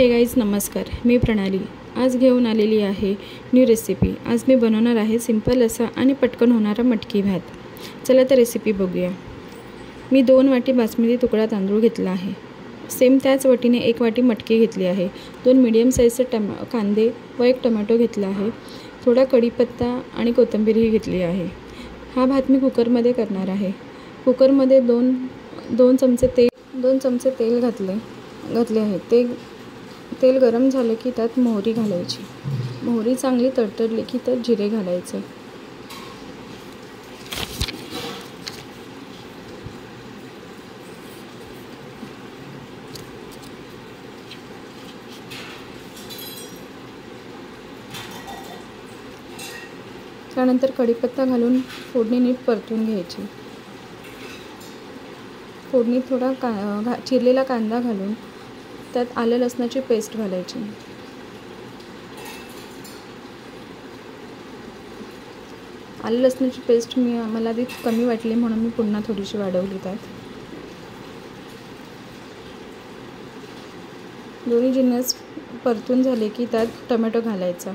हे गाईज नमस्कार, मी प्रणाली आज घेऊन आलेली आहे न्यू रेसिपी। आज मी बनवणार आहे सिंपल असा आणि पटकन होणारा मटकी भात। चला तर रेसिपी बघूया। मी 2 वाटी बासमती तुकडा तांदूळ घेतला आहे। सेम त्याच वाटीने 1 वाटी मटकी घेतली आहे। 2 मीडियम साईजचे कांदे व 1 टोमॅटो घेतला आहे। थोडा कढीपत्ता आणि कोथिंबीरही घेतली आहे। हा भात मी कुकरमध्ये करणार आहे। कुकरमध्ये 2 चमचे तेल घातले आहे। तेल गरम झाले की त्यात मोहरी घालायची। मोहरी चांगली तडतडली की त्यात जिरे घालायचे। त्यानंतर कढीपत्ता घालून फोडणी नीट परतून घ्यायची। फोडणीत थोडा चिरलेला कांदा घालून त्यात आलं लसणाची पेस्ट घालायची। आलं लसणाची पेस्ट मला आधी कमी वाटली म्हणून मी पुन्हा थोडीशी वाढवली त्यात। दोन्ही जिन्नस परतून झाले की त्यात टोमॅटो घालायचा।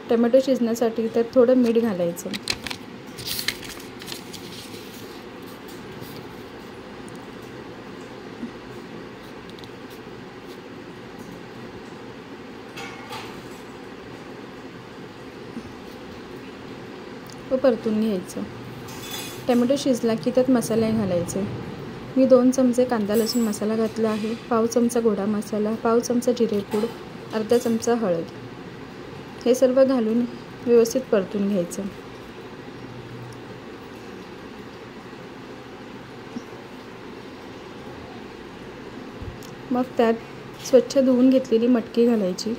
टोमॅटो शिजण्यासाठी त्यात थोडं मीठ घालायचं। व परतून घ्यायचं। टोमॅटो शिजला की त्यात मसाले घालायचे। मी 2 चमचे कांदा लसूण मसाला घातला आहे, पाव चमचा गोडा मसाला, पाव चमचा जिरेपूड, अर्धा चमचा हळद। हे सर्व घालून व्यवस्थित परतून घ्यायचं। मग त्यात स्वच्छ धुवून घेतलेली मटकी घालायची।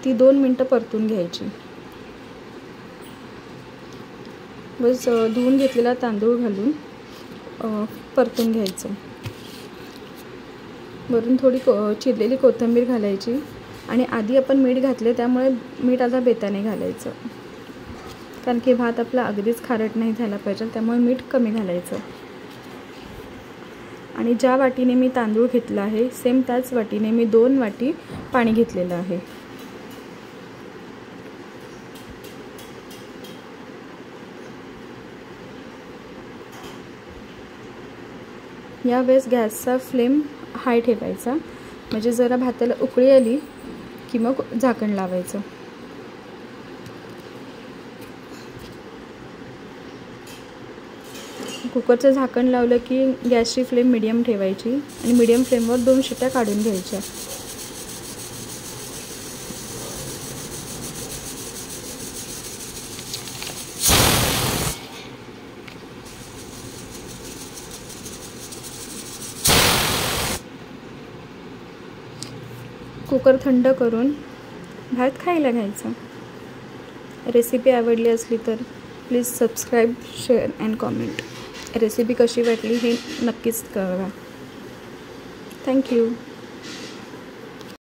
ती 2 मिनिटं परतून घ्यायची। बस धुवून घेतलेला तांदूळ घालून परतून घ्यायचं। वरून थोडी चिरलेली कोथिंबीर घालायची आणि आधी आपण मीठ घातले त्यामुळे मीठ आता बेताने घालायचं, कारण की भात आपला अगदीच खारट नाही झाला पाहिजे, त्यामुळे मीठ कमी घालायचं। आणि ज्या वाटीने मी तांदूळ घेतला आहे सेम त्याच वाटीने मी 2 वाटी पाणी घेतलेलं आहे। यावेळेस गॅसचा फ्लेम हाय ठेवायचा, म्हणजे जरा भाताला उकळी आली की मग झाकण लावायचं। कुकरचं झाकण लावलं की गॅसची फ्लेम मीडियम ठेवायची आणि मीडियम फ्लेमवर 2 शिट्ट्या काढून घ्यायच्या। कुकर थंड करून भात खायला घ्यायचा। रेसिपी आवडली असली तर please subscribe, share and comment. Recipe कशी वाटली हे नक्कीच कळवा। थँक्यू।